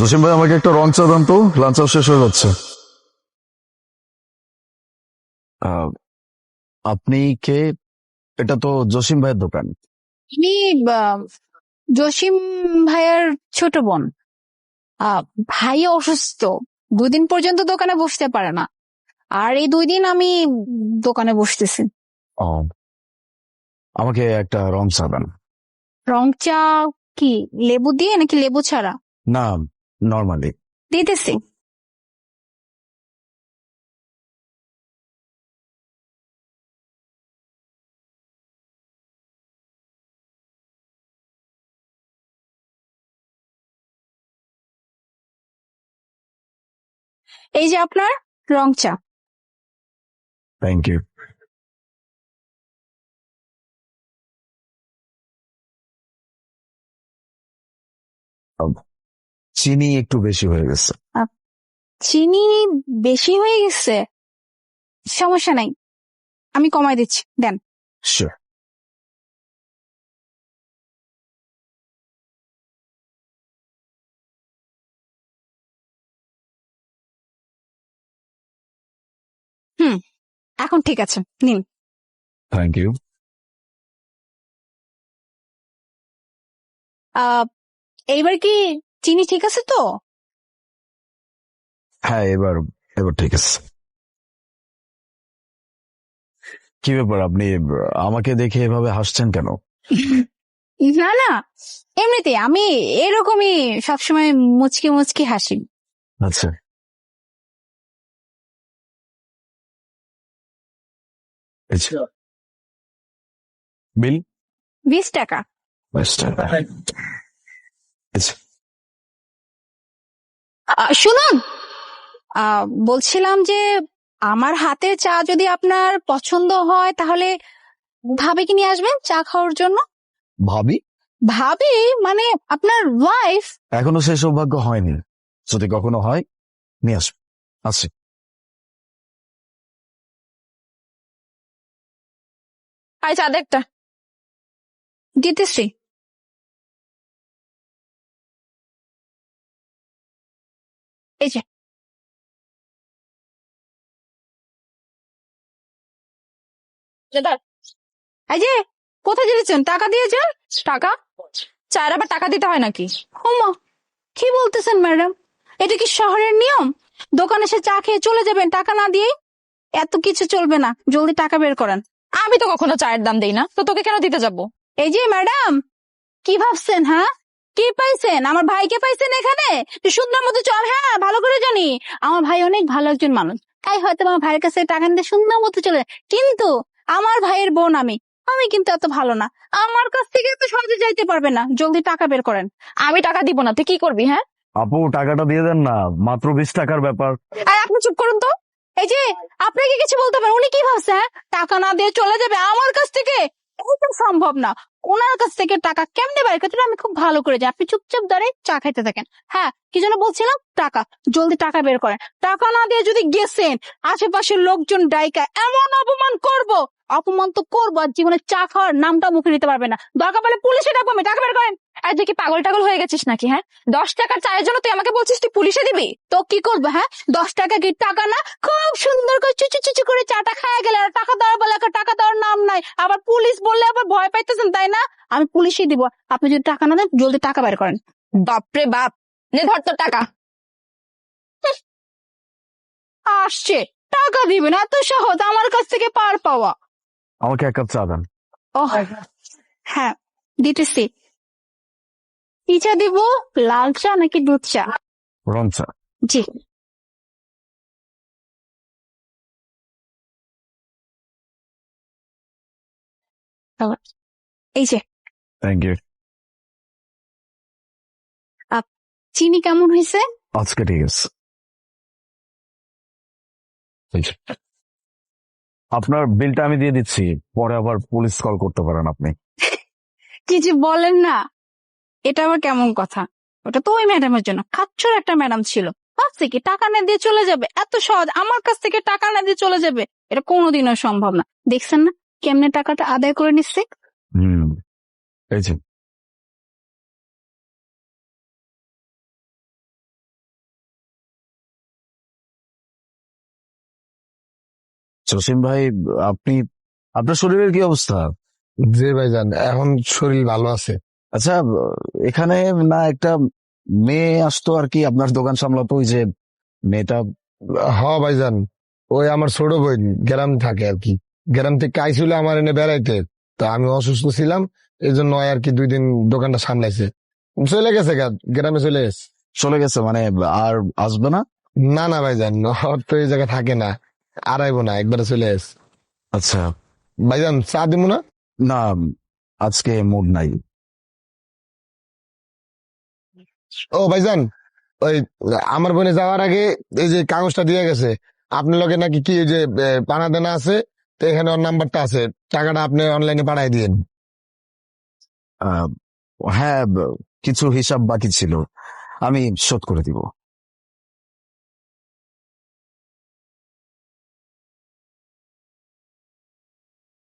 জসিম ভাই, আমাকে একটা রং চা দেন তো, লাঞ্চ আওয়ার শেষ হয়ে যাচ্ছে। আহ, আপনি কে? এটা তো জসিম ভাইয়ের দোকান। আমি আহ, জসিম ভাইয়ার ছোট বোন। আহ, ভাই অসুস্থ, 2 দিন পর্যন্ত দোকানে বসতে পারে না। আর এই 2 দিন আমি দোকানে বসতেছি। ও, আমাকে একটা রং চা দেন। রং চা কি লেবু দিয়ে নাকি লেবু ছাড়া? না, নর্মালি। দিতেছি। এই যে আপনার রং চা। Thank you. চিনি একটু বেশি হয়ে গেছে। আহ, চিনি বেশি হয়ে গেছে? সমস্যা নাই, আমি কমাই দিচ্ছি, দেন। শিওর। হুম, এখন ঠিক আছে, নিন। Thank you. আহ এইবার কি চিনি ঠিক আছে তো? হ্যাঁ, এবার এবার ঠিক আছে। কি ব্যাপার, আপনি আমাকে দেখে এভাবে হাসছেন কেন? না না, এমনিতে আমি এরকমই সবসময় মুচকি মুচকি হাসি। আচ্ছা, বিল। 20 টাকা। শুনুন, বলছিলাম যে আমার হাতের চা যদি আপনার পছন্দ হয় তাহলে ভাবিকে নিয়ে আসবেন চা খাওয়ার জন্য। ভাবি? ভাবি মানে আপনার ওয়াইফ। এখনো সেই সৌভাগ্য হয়নি, যদি কখনো হয় নিয়ে আসবো। আচ্ছা। আর চা দে একটা, দিতেছি। এই যে, এই যে, কোথায় যেতেছেন? টাকা দিয়ে যান। টাকা? চায়ের আবার টাকা দিতে হয় নাকি? ওমা, কি বলতেছেন ম্যাডাম? এটা কি শহরের নিয়ম? দোকানে এসে চা খেয়ে চলে যাবেন টাকা না দিয়ে? এত কিছু চলবে না, জলদি টাকা বের করেন। আমি তো কখনো চায়ের দাম দেই না, তো তোকে কেন দিতে যাব? এই যে ম্যাডাম, কি ভাবছেন? হ্যাঁ, কি পাইছেন? আমার ভাইকে পাইছেন এখানে? তুই সুন্দর মতো চল। হ্যাঁ, ভালো করে জানি আমার ভাই অনেক ভালো একজন মানুষ, তাই হয়তো আমার ভাইয়ের কাছে টাকা নিতে সুন্দর মতো চলে যায়। কিন্তু আমার ভাইয়ের বোন আমি, আমি কিন্তু এত ভালো না। আমার কাছ থেকে এত সহজে যাইতে পারবে না, জলদি টাকা বের করেন। আমি টাকা দিব না, তুই কি করবি? হ্যাঁ, আপু, টাকাটা দিয়ে দেন না, মাত্র 20 টাকার ব্যাপার। আর আপনি চুপ করুন তো। এই যে, আপনাকে কিছু বলতে পারেন, উনি কি ভাবছে? হ্যাঁ, টাকা না দিয়ে চলে যাবে আমার কাছ থেকে? এটা সম্ভব না। ওনার কাছ থেকে টাকা কেমনে বের করতে হবে আমি খুব ভালো করে জানি। আপনি চুপচাপ দাঁড়িয়ে চা খাইতে থাকেন। হ্যাঁ, কি যেন বলছিলাম? টাকা, জলদি টাকা বের করেন। টাকা না দিয়ে যদি গেছেন, আশেপাশের লোকজন ডাইকা এমন অপমান করব, অপমান তো করবো, আর জীবনে চা খাওয়ার নামটা মুখে নিতে পারবে না। দরকার পড়লে পুলিশে ডাকবো আমি। টাকা বের করেন। আর তুই কি পাগল টাগল হয়ে গেছিস নাকি? হ্যাঁ, 10 টাকার চায়ের জন্য তুই আমাকে বলছিস তুই পুলিশে দিবি? তো কি করবো? হ্যাঁ, 10 টাকা কি টাকা না? খুব সুন্দর করে চুচু চুচু করে চাটা খায় গেলে, আর টাকা দেওয়ার বলে একটা টাকা দেওয়ার নাম নাই। আবার পুলিশ বললে আবার ভয় পাইতেছেন, তাই না? আমি পুলিশই দিব। আপনি যদি টাকা না দেন, জলদি টাকা বের করেন। বাপরে বাপ, নে ধর তোর টাকা। হুঁ, আসছে, টাকা দিবেন? এত সহজ আমার কাছ থেকে পার পাওয়া? আমাকে 1 কাপ চা দেন। ও হ্যাঁ, দিতেছি। কি চা দিব? লাল চা নাকি দুধ চা? রং চা। জি। এই যে, থ্যাংক ইউ। চিনি কেমন হয়েছে? আজকে ঠিক আছে। এই যে, আপনার বিলটা আমি দিয়ে দিচ্ছি, পরে আবার পুলিশ কল করতে পারেন আপনি। কিছু বলেন না, এটা আবার কেমন কথা? ওটা তো ওই ম্যাডামের জন্য, খাচ্ছর একটা ম্যাডাম ছিল। ভাবছে কি টাকা না দিয়ে চলে যাবে? এত সহজ আমার কাছ থেকে টাকা না দিয়ে চলে যাবে? এটা কোনোদিনও সম্ভব না। দেখছেন না কেমনে টাকাটা আদায় করে নিচ্ছে? হুম, এই যে। জসিম ভাই, আপনি আপনার শরীরের কি অবস্থা? জি ভাইজান, এখন শরীর ভালো আছে। আচ্ছা, এখানে না একটা মেয়ে আসতো আর কি, আপনার দোকান সামলাতো, ওই যে মেয়েটা। হ ভাইজান, ওই আমার ছোট বোন গ্রাম থাকে আর কি। গ্রাম থেকে আইছিল আমার এনে বেড়াইতে। তা আমি অসুস্থ ছিলাম, এই জন্য ওই আর কি 2 দিন দোকানটা সামলাইছে। চলে গেছে গ্রামে চলে গেছে। চলে গেছে মানে? আর আসবে না? না না ভাইজান, ওর তো এই জায়গায় থাকে না, আর আইবো না, একবারে চলে গেছে। আচ্ছা। ভাইজান চা দিব না? না, আজকে মুড নাই। ও ভাইজান, ওই আমার বোনে যাওয়ার আগে এই যে কাগজটা দিয়ে গেছে, আপনার লগে নাকি কি এই যে পানা দেনা আছে, তো এখানে ওর নাম্বারটা আছে, টাকাটা আপনি অনলাইনে পাঠাই দিয়েন। আহ, হ্যাঁ, কিছু হিসাব বাকি ছিল, আমি শোধ করে দিব।